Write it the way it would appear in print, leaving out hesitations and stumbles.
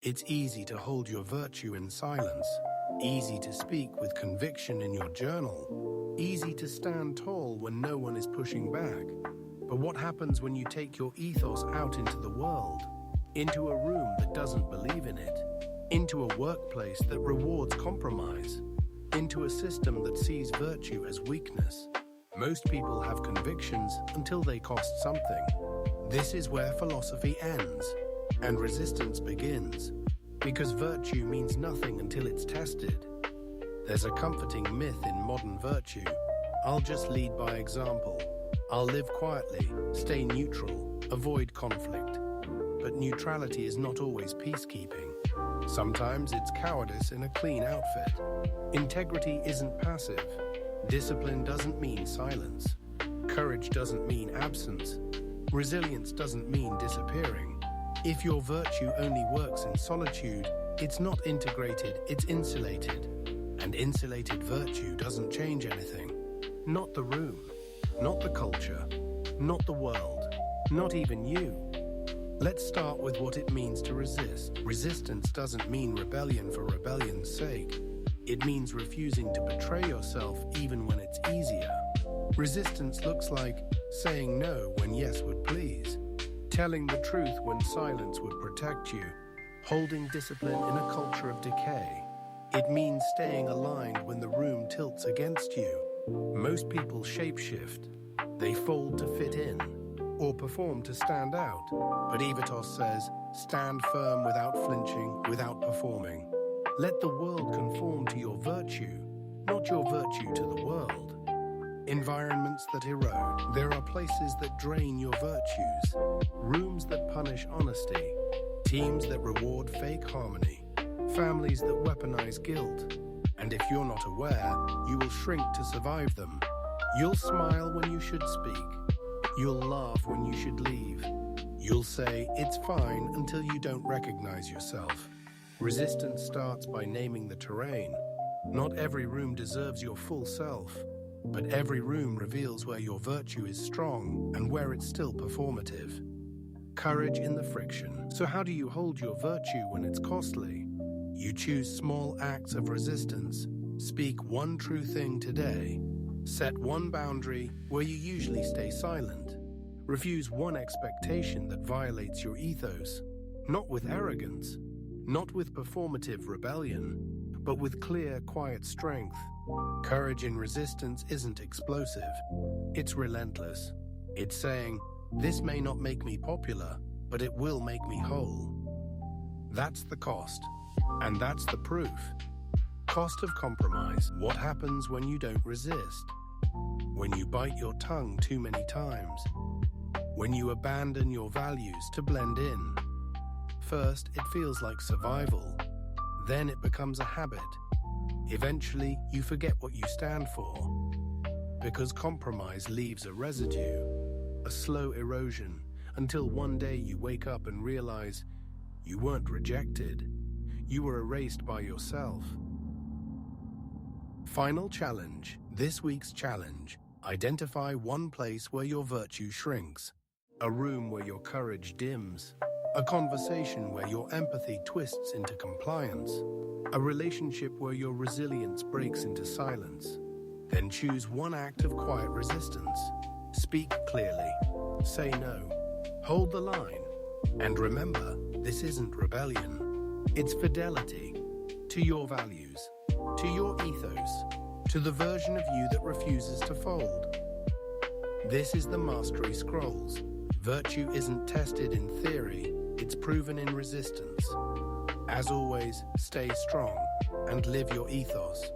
It's easy to hold your virtue in silence, easy to speak with conviction in your journal, easy to stand tall when no one is pushing back. But what happens when you take your ethos out into the world, into a room that doesn't believe in it, into a workplace that rewards compromise, into a system that sees virtue as weakness? Most people have convictions until they cost something. This is where philosophy ends and resistance begins, because virtue means nothing until it's tested. There's a comforting myth in modern virtue. I'll just lead by example. I'll live quietly, stay neutral, avoid conflict. But neutrality is not always peacekeeping. Sometimes it's cowardice in a clean outfit. Integrity isn't passive. Discipline doesn't mean silence. Courage doesn't mean absence. Resilience doesn't mean disappearing. If your virtue only works in solitude, it's not integrated, it's insulated. And insulated virtue doesn't change anything. Not the room, not the culture, not the world, not even you. Let's start with what it means to resist. Resistance doesn't mean rebellion for rebellion's sake. It means refusing to betray yourself even when it's easier. Resistance looks like saying no when yes would please, telling the truth when silence would protect you, holding discipline in a culture of decay. It means staying aligned when the room tilts against you. Most people shapeshift. They fold to fit in, or perform to stand out. But Aevitas says, stand firm without flinching, without performing. Let the world conform to your virtue, not your virtue to the world. Environments that erode. There are places that drain your virtues, rooms that punish honesty, teams that reward fake harmony, families that weaponize guilt. And if you're not aware, you will shrink to survive them. You'll smile when you should speak. You'll laugh when you should leave. You'll say, it's fine, until you don't recognize yourself. Resistance starts by naming the terrain. Not every room deserves your full self, but every room reveals where your virtue is strong and where it's still performative. Courage in the friction. So how do you hold your virtue when it's costly? You choose small acts of resistance. Speak one true thing today. Set one boundary where you usually stay silent. Refuse one expectation that violates your ethos, not with arrogance, not with performative rebellion, but with clear, quiet strength. Courage in resistance isn't explosive. It's relentless. It's saying, this may not make me popular, but it will make me whole. That's the cost. And that's the proof. Cost of compromise. What happens when you don't resist? When you bite your tongue too many times? When you abandon your values to blend in? First, it feels like survival. Then it becomes a habit. Eventually, you forget what you stand for. Because compromise leaves a residue, a slow erosion, until one day you wake up and realize you weren't rejected. You were erased by yourself. Final challenge. This week's challenge. Identify one place where your virtue shrinks. A room where your courage dims. A conversation where your empathy twists into compliance. A relationship where your resilience breaks into silence. Then choose one act of quiet resistance. Speak clearly. Say no. Hold the line. And remember, this isn't rebellion. It's fidelity to your values, to your ethos, to the version of you that refuses to fold. This is the Mastery Scrolls. Virtue isn't tested in theory, it's proven in resistance. As always, stay strong and live your ethos.